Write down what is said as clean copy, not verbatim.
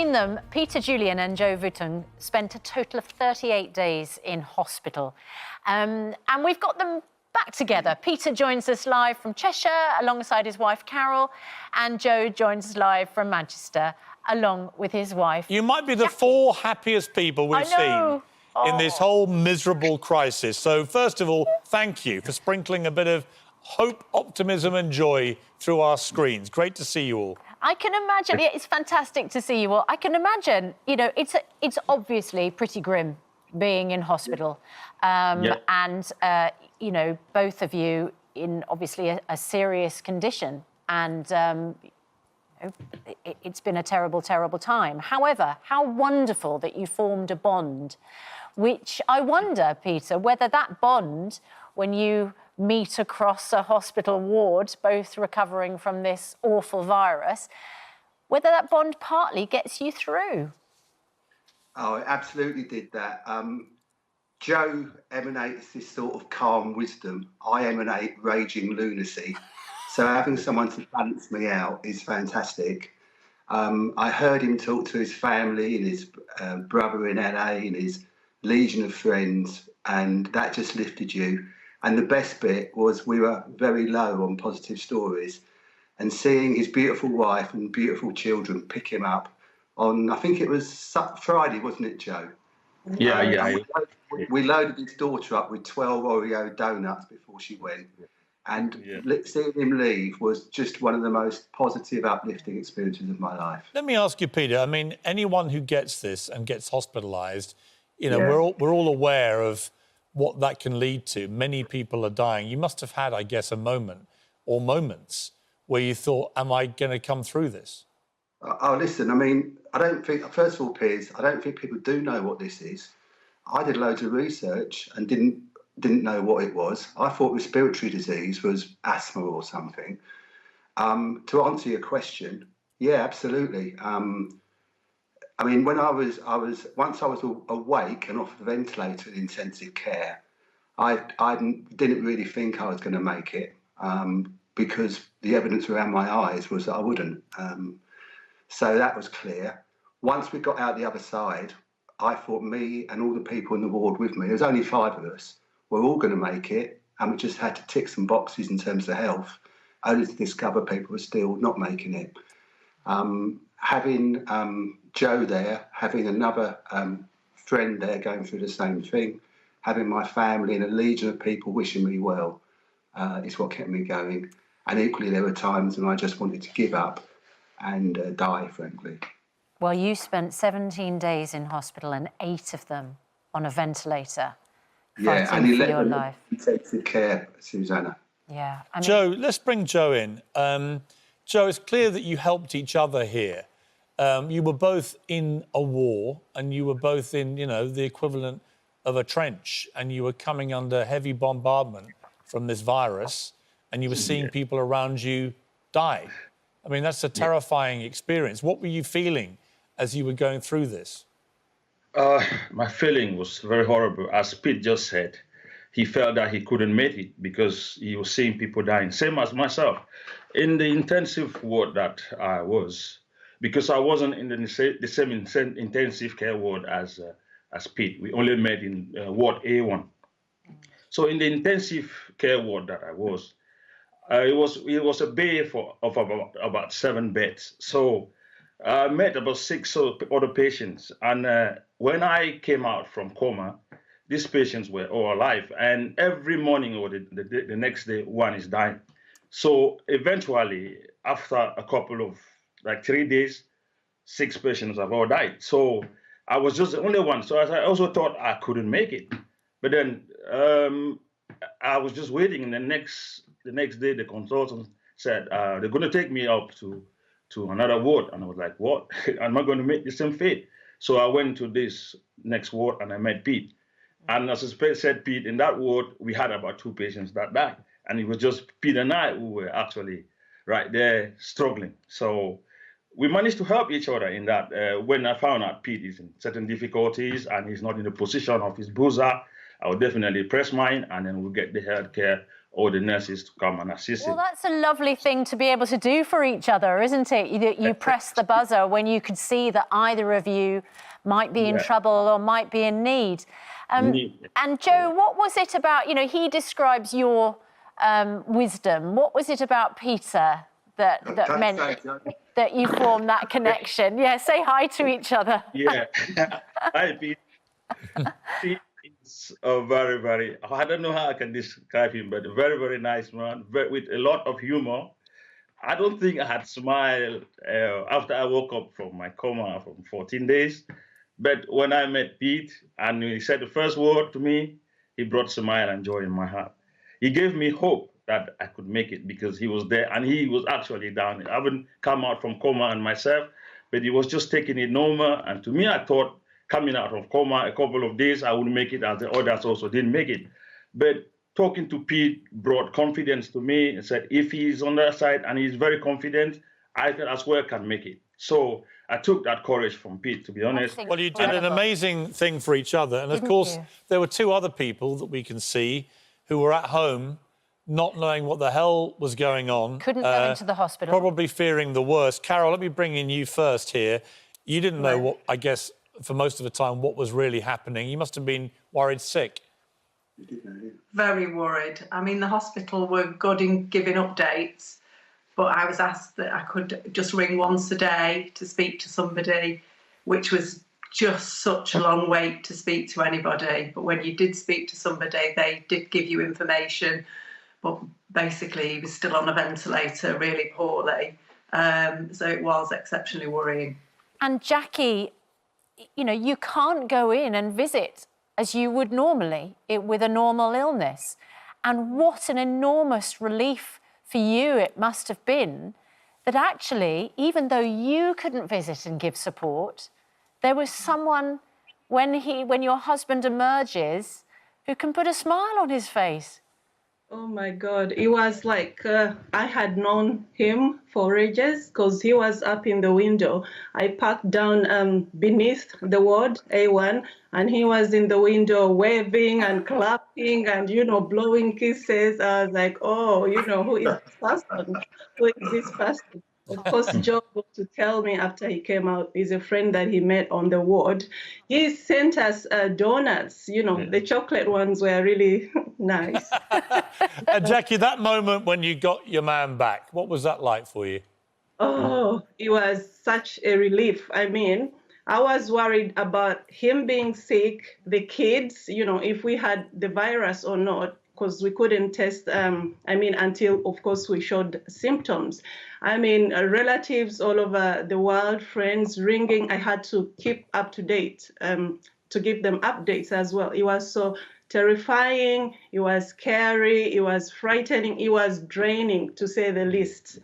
Between them, Peter Julian and Joe Vutung spent a total of 38 days in hospital. And we've got them back together. Peter joins us live from Cheshire alongside his wife Carol, and Joe joins us live from Manchester along with his wife. You might be the four happiest people we've seen in this whole miserable crisis. So first of all, thank you for sprinkling a bit of hope, optimism and joy through our screens. Great to see you all. I can imagine, it's fantastic to see you all. I can imagine, you know, it's obviously pretty grim being in hospital. And, you know, both of you in obviously a serious condition. And it's been a terrible, terrible time. However, how wonderful that you formed a bond, which I wonder, Peter, whether that bond, when you meet across a hospital ward, both recovering from this awful virus, whether that bond partly gets you through. Oh, it absolutely did that. Joe emanates this sort of calm wisdom. I emanate raging lunacy. So having someone to balance me out is fantastic. I heard him talk to his family and his brother in LA and his legion of friends, and that just lifted you. And the best bit was we were very low on positive stories, and seeing his beautiful wife and beautiful children pick him up on, I think it was Friday, wasn't it, Joe? Yeah. We loaded his daughter up with 12 Oreo donuts before she went. And seeing him leave was just one of the most positive, uplifting experiences of my life. Let me ask you, Peter, I mean, anyone who gets this and gets hospitalised, you know, we're all aware of what that can lead to. Many people are dying. You must have had, I guess, a moment or moments where you thought, am I going to come through this? Oh, listen, I mean, I don't think, first of all, Piers, I don't think people do know what this is. I did loads of research and didn't know what it was. I thought respiratory disease was asthma or something. To answer your question, yeah, absolutely. I mean, when once I was awake and off the ventilator in intensive care, I didn't really think I was going to make it because the evidence around my eyes was that I wouldn't. So that was clear. Once we got out the other side, I thought me and all the people in the ward with me, there's only 5 of us, we're all going to make it, and we just had to tick some boxes in terms of health, only to discover people were still not making it. Having Joe there, having another friend there going through the same thing, having my family and a legion of people wishing me well is what kept me going. And equally, there were times when I just wanted to give up and die, frankly. Well, you spent 17 days in hospital and 8 of them on a ventilator. Yeah, and 11 in intensive care, Susanna. Yeah. I mean, Joe, let's bring Joe in. Joe, it's clear that you helped each other here. You were both in a war and you were both in, you know, the equivalent of a trench, and you were coming under heavy bombardment from this virus and you were seeing people around you die. I mean, that's a terrifying experience. What were you feeling as you were going through this? My feeling was very horrible. As Pete just said, he felt that he couldn't make it because he was seeing people dying, same as myself. In the intensive ward that I was, because I wasn't in the same intensive care ward as Pete. We only met in Ward A1. So in the intensive care ward that I was, it was a bay of about 7 beds. So I met about 6 other patients. And when I came out from coma, these patients were all alive. And every morning or the next day, one is dying. So eventually, after a couple of, 3 days, 6 patients have all died. So I was just the only one. So I also thought I couldn't make it. But then I was just waiting. And the next day, the consultant said, they're going to take me up to another ward. And I was like, what? Am I going to make the same fate? So I went to this next ward and I met Pete. And as I said, Pete, in that ward, we had about 2 patients that died. And it was just Pete and I who were actually right there struggling. So we managed to help each other in that. When I found out Pete is in certain difficulties and he's not in the position of his boozer, I would definitely press mine, and then we'll get the health care all the nurses to come and assist Well, him. that's a lovely thing to be able to do for each other, isn't it? You press the buzzer when you could see that either of you might be in trouble or might be in need. And Joe, what was it about, he describes your wisdom. What was it about Peter that meant that you formed that connection? Yeah, say hi to each other. Yeah. Hi, Pete. Pete is a very, very, I don't know how I can describe him, but a very, very nice man, with a lot of humor. I don't think I had smiled after I woke up from my coma from 14 days. But when I met Pete and he said the first word to me, he brought smile and joy in my heart. He gave me hope that I could make it because he was there and he was actually down. I haven't come out from coma and myself, but he was just taking it normal. And to me, I thought coming out of coma a couple of days, I would make it, as the others also didn't make it. But talking to Pete brought confidence to me and said, if he's on that side and he's very confident, I as well can make it. So I took that courage from Pete, to be honest. Well, you did an amazing thing for each other. And of course, there were two other people that we can see who were at home not knowing what the hell was going on. Couldn't go into the hospital. Probably fearing the worst. Carol, let me bring in you first here. You didn't know what, I guess, for most of the time, what was really happening. You must have been worried sick. Very worried. I mean, the hospital were good in giving updates, but I was asked that I could just ring once a day to speak to somebody, which was just such a long wait to speak to anybody. But when you did speak to somebody, they did give you information. But basically, he was still on a ventilator, really poorly. So it was exceptionally worrying. And Jackie, you can't go in and visit as you would normally with a normal illness. And what an enormous relief for you it must have been that actually, even though you couldn't visit and give support, there was someone, when your husband emerges, who can put a smile on his face. Oh my God, it was like I had known him for ages because he was up in the window. I parked down beneath the ward, A1, and he was in the window waving and clapping and, blowing kisses. I was like, oh, who is this person? Who is this person? Of course, Joe got to tell me after he came out, he's a friend that he met on the ward. He sent us donuts, the chocolate ones were really nice. And Jackie, that moment when you got your man back, what was that like for you? Oh, it was such a relief. I mean, I was worried about him being sick, the kids, if we had the virus or not, because we couldn't test, until, of course, we showed symptoms. Relatives all over the world, friends ringing. I had to keep up to date to give them updates as well. It was so terrifying, it was scary, it was frightening, it was draining, to say the least.